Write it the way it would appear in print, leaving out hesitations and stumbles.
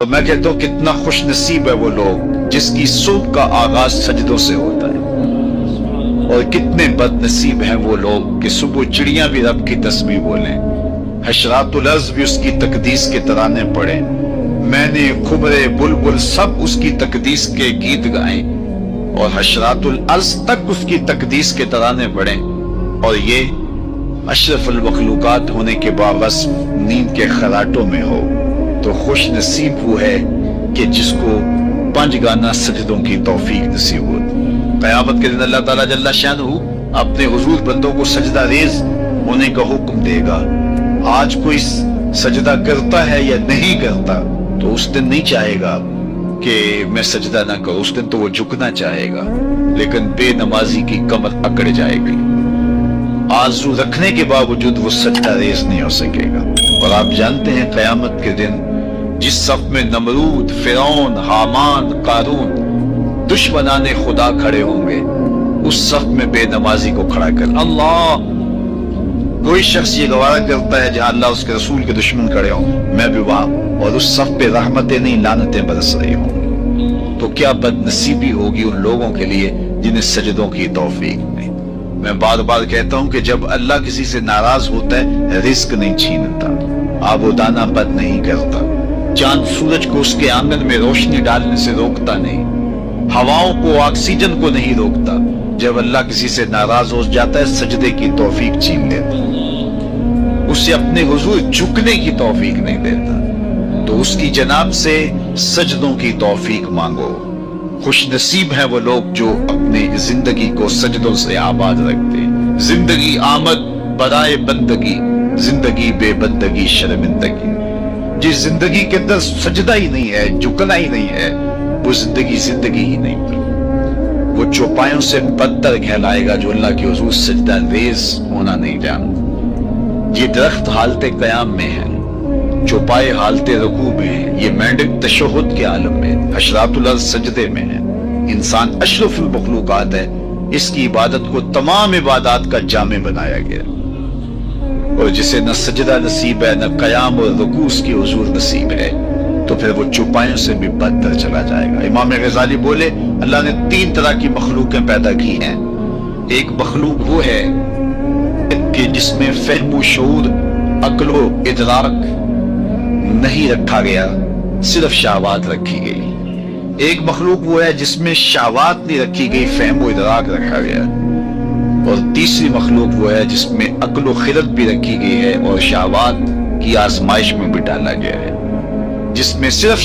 تو میں کہتا ہوں کتنا خوش نصیب ہے وہ لوگ جس کی صبح کا آغاز سجدوں سے ہوتا ہے، اور کتنے بد نصیب ہیں وہ لوگ کہ صبح چڑیاں بھی رب کی تسبیح بولیں، حشرات الارض بھی اس کی تقدیس کے ترانے پڑھیں، میں نے خبرے بلبل سب اس کی تقدیس کے گیت گائیں، اور حشرات الارض تک اس کی تقدیس کے ترانے پڑھیں، اور یہ اشرف المخلوقات ہونے کے باوجود نیند کے خراٹوں میں ہو، تو خوش نصیب وہ ہے کہ جس کو 5 گانا سجدوں کی توفیق نصیب ہو۔ قیامت کے دن اللہ تعالیٰ جل شانہ اپنے حضور بندوں کو سجدہ ریز ہونے کا حکم دے گا۔ آج کوئی سجدہ کرتا ہے یا نہیں کرتا تو اس دن نہیں چاہے گا کہ میں سجدہ نہ کروں، اس دن تو وہ جھکنا چاہے گا، لیکن بے نمازی کی کمر اکڑ جائے گی، آرزو رکھنے کے باوجود وہ سجدہ ریز نہیں ہو سکے گا۔ اور آپ جانتے ہیں قیامت کے دن جس صف میں نمرود، فرعون، حامان، قارون دشمنان خدا کھڑے ہوں گے، اس صف میں بے نمازی کو کھڑا کر اللہ، کوئی شخص یہ گوارا کرتا ہے جہاں اللہ اس کے رسول کے دشمن کھڑے ہوں میں بھی وہاں، اور اس صف پہ رحمتیں نہیں لعنتیں برس رہی ہوں، تو کیا بد نصیبی ہوگی ان لوگوں کے لیے جنہیں سجدوں کی توفیق نہیں۔ میں بار بار کہتا ہوں کہ جب اللہ کسی سے ناراض ہوتا ہے رزق نہیں چھینتا، آب و دانہ بد نہیں کرتا، چاند سورج کو اس کے آنگن میں روشنی ڈالنے سے روکتا نہیں، ہواؤں کو آکسیجن کو نہیں روکتا، جب اللہ کسی سے ناراض ہو جاتا ہے سجدے کی توفیق چھین لیتا، اسے اپنے حضور جھکنے کی توفیق نہیں دیتا، تو اس کی جناب سے سجدوں کی توفیق مانگو۔ خوش نصیب ہیں وہ لوگ جو اپنی زندگی کو سجدوں سے آباد رکھتے ہیں۔ زندگی آمد برائے بندگی، زندگی بے بندگی شرمندگی۔ جس زندگی کے اندر سجدہ ہی نہیں ہے، جھکنا ہی نہیں ہے، وہ زندگی زندگی ہی نہیں، وہ چوپایوں سے بدتر کہلائے گا جو اللہ کے حضور سجدہ ریز ہونا نہیں جانتا۔ یہ درخت حالت قیام میں ہے، چوپائے حالت رکوع میں ہے، یہ مینڈک تشہد کے عالم میں، حشرات الارض سجدے میں ہے، انسان اشرف المخلوقات ہے، اس کی عبادت کو تمام عبادات کا جامع بنایا گیا، اور جسے نہ سجدہ نصیب ہے نہ قیام اور رکوع اس کی حضور نصیب ہے تو پھر وہ چوپایوں سے بھی بدتر چلا جائے گا۔ امام غزالی بولے اللہ نے 3 طرح کی مخلوقیں پیدا کی ہیں، ایک مخلوق وہ ہے کہ جس میں فہم و شعور، عقل و ادراک نہیں رکھا گیا، صرف شہوات رکھی گئی۔ ایک مخلوق وہ ہے جس میں شہوات نہیں رکھی گئی، فہم و ادراک رکھا گیا۔ اور تیسری مخلوق وہ ہے جس میں عقل و خرد بھی رکھی گئی ہے اور شہوات کی آزمائش میں بھی ڈالا گیا ہے، جس میں صرف